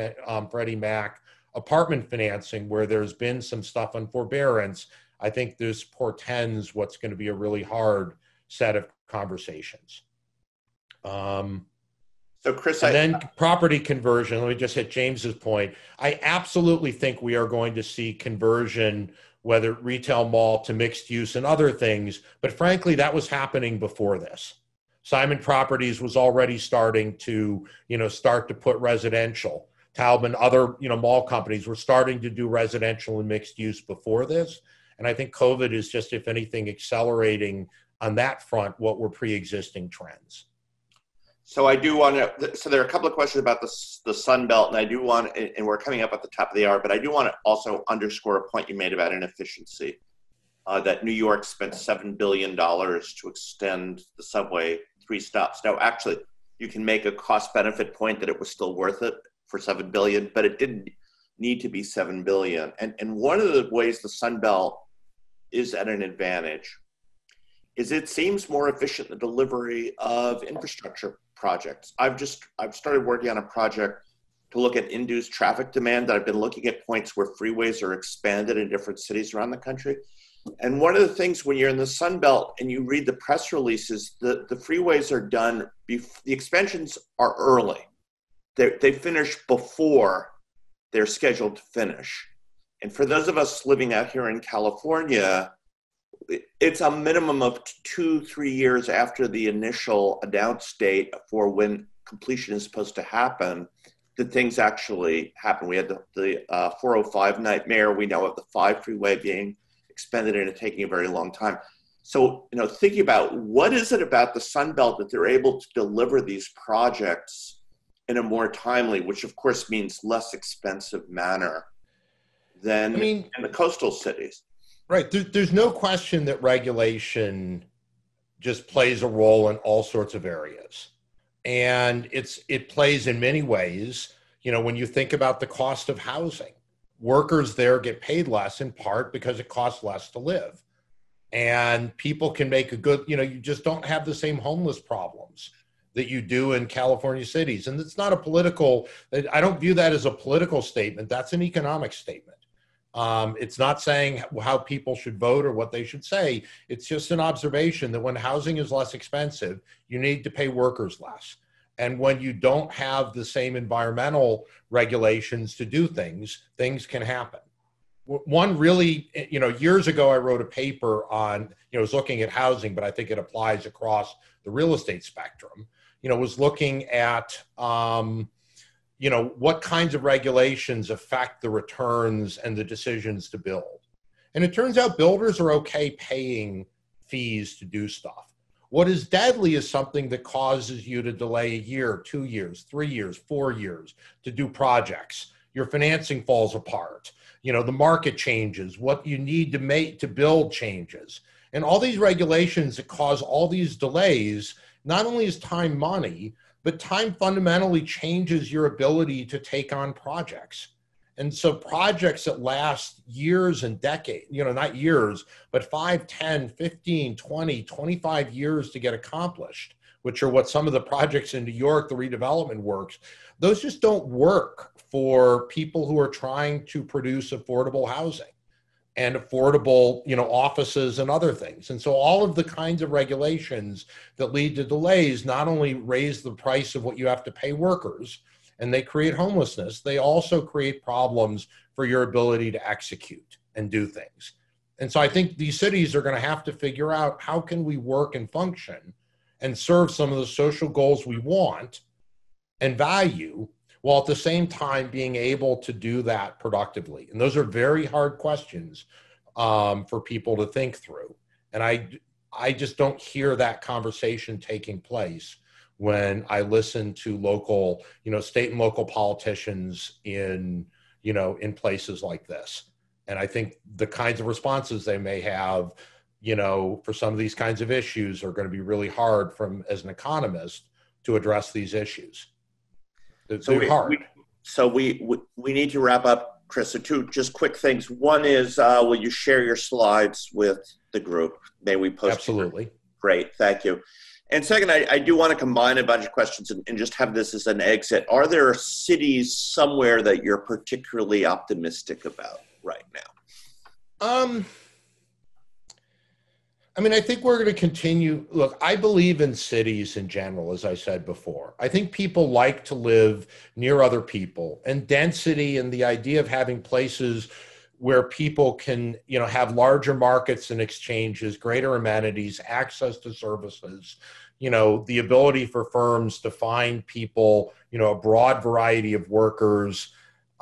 Freddie Mac, apartment financing, where there's been some stuff on forbearance, I think this portends what's going to be a really hard set of conversations. So Chris, then property conversion, let me just hit James's point. I absolutely think we are going to see conversion, whether retail mall to mixed use and other things, but frankly, that was happening before this. Simon Properties was already starting to, start to put residential. Taubman, other, mall companies were starting to do residential and mixed use before this. And I think COVID is just, if anything, accelerating on that front what were pre-existing trends. So I do want to, so there are a couple of questions about the Sun Belt, and I do want, and we're coming up at the top of the hour, but I do want to also underscore a point you made about inefficiency, that New York spent $7 billion to extend the subway 3 stops. Now, actually, you can make a cost benefit point that it was still worth it for $7 billion, but it didn't need to be $7 billion. And one of the ways the Sun Belt is at an advantage is it seems more efficient in the delivery of infrastructure projects. I've started working on a project to look at induced traffic demand. That I've been looking at points where freeways are expanded in different cities around the country. And one of the things when you're in the Sun Belt and you read the press releases, the freeways are done, the expansions are early. They finish before they're scheduled to finish. And for those of us living out here in California, it's a minimum of 2-3 years after the initial announced date for when completion is supposed to happen that things actually happen. We had the 405 nightmare. We know of the 5 freeway being expended and it taking a very long time. So, thinking about what is it about the Sun Belt that they're able to deliver these projects in a more timely, which of course means less expensive manner than in the coastal cities. Right. There's no question that regulation just plays a role in all sorts of areas. And it plays in many ways. When you think about the cost of housing, workers there get paid less in part because it costs less to live. And people can make a good, you just don't have the same homeless problems that you do in California cities. And it's not a political, I don't view that as a political statement. That's an economic statement. It's not saying how people should vote or what they should say. It's just an observation that when housing is less expensive, you need to pay workers less. And when you don't have the same environmental regulations to do things, things can happen. One really, years ago, I wrote a paper on, I was looking at housing, but I think it applies across the real estate spectrum, was looking at, what kinds of regulations affect the returns and the decisions to build. And it turns out builders are okay paying fees to do stuff. What is deadly is something that causes you to delay a year, 2 years, 3 years, 4 years to do projects. Your financing falls apart. The market changes. What you need to make to build changes. And all these regulations that cause all these delays, not only is time money, but time fundamentally changes your ability to take on projects. And so projects that last years and decades, not years, but 5, 10, 15, 20, 25 years to get accomplished, which are what some of the projects in New York, the redevelopment works, those just don't work for people who are trying to produce affordable housing and affordable, offices and other things. And so all of the kinds of regulations that lead to delays not only raise the price of what you have to pay workers, and they create homelessness, they also create problems for your ability to execute and do things. And so I think these cities are going to have to figure out how can we work and function and serve some of the social goals we want and value, while at the same time being able to do that productively. And those are very hard questions for people to think through. And I just don't hear that conversation taking place when I listen to local, state and local politicians in places like this. And I think the kinds of responses they may have, for some of these kinds of issues are going to be really hard as an economist to address these issues. They're hard. So we need to wrap up, Chris. So 2 just quick things. One is, will you share your slides with the group? May we post? Absolutely. Great, thank you. And second, I do want to combine a bunch of questions and just have this as an exit. Are there cities somewhere that you're particularly optimistic about right now? I think we're going to continue. Look, I believe in cities in general, as I said before. I think people like to live near other people, and density and the idea of having places where people can, have larger markets and exchanges, greater amenities, access to services, the ability for firms to find people, a broad variety of workers,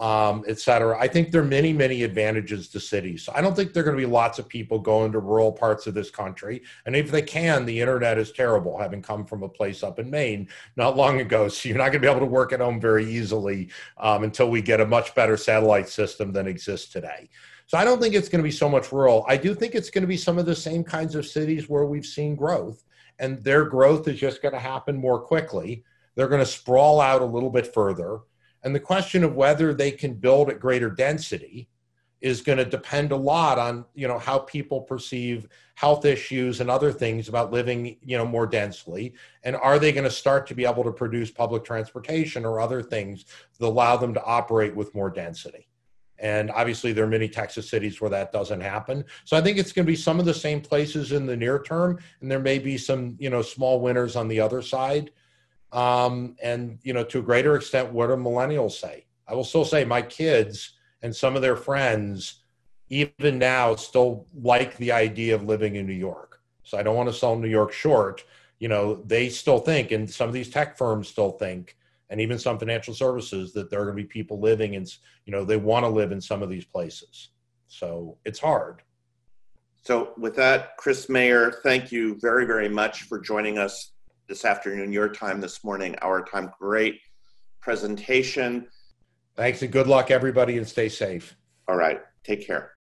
et cetera. I think there are many, many advantages to cities. So I don't think there are going to be lots of people going to rural parts of this country. And if they can, the internet is terrible, having come from a place up in Maine not long ago. So you're not going to be able to work at home very easily until we get a much better satellite system than exists today. So I don't think it's going to be so much rural. I do think it's going to be some of the same kinds of cities where we've seen growth, and their growth is just going to happen more quickly. They're going to sprawl out a little bit further. And the question of whether they can build at greater density is going to depend a lot on, how people perceive health issues and other things about living, more densely. And are they going to start to be able to produce public transportation or other things that allow them to operate with more density? And obviously there are many Texas cities where that doesn't happen. So I think it's going to be some of the same places in the near term, and there may be some, small winners on the other side. And, to a greater extent, what do millennials say? I will still say my kids and some of their friends, even now, still like the idea of living in New York. So I don't want to sell New York short. They still think, and some of these tech firms still think, and even some financial services, that there are going to be people living in, they want to live in some of these places. So it's hard. So with that, Chris Mayer, thank you very, very much for joining us this afternoon, your time, this morning, our time. Great presentation. Thanks, and good luck, everybody, and stay safe. All right. Take care.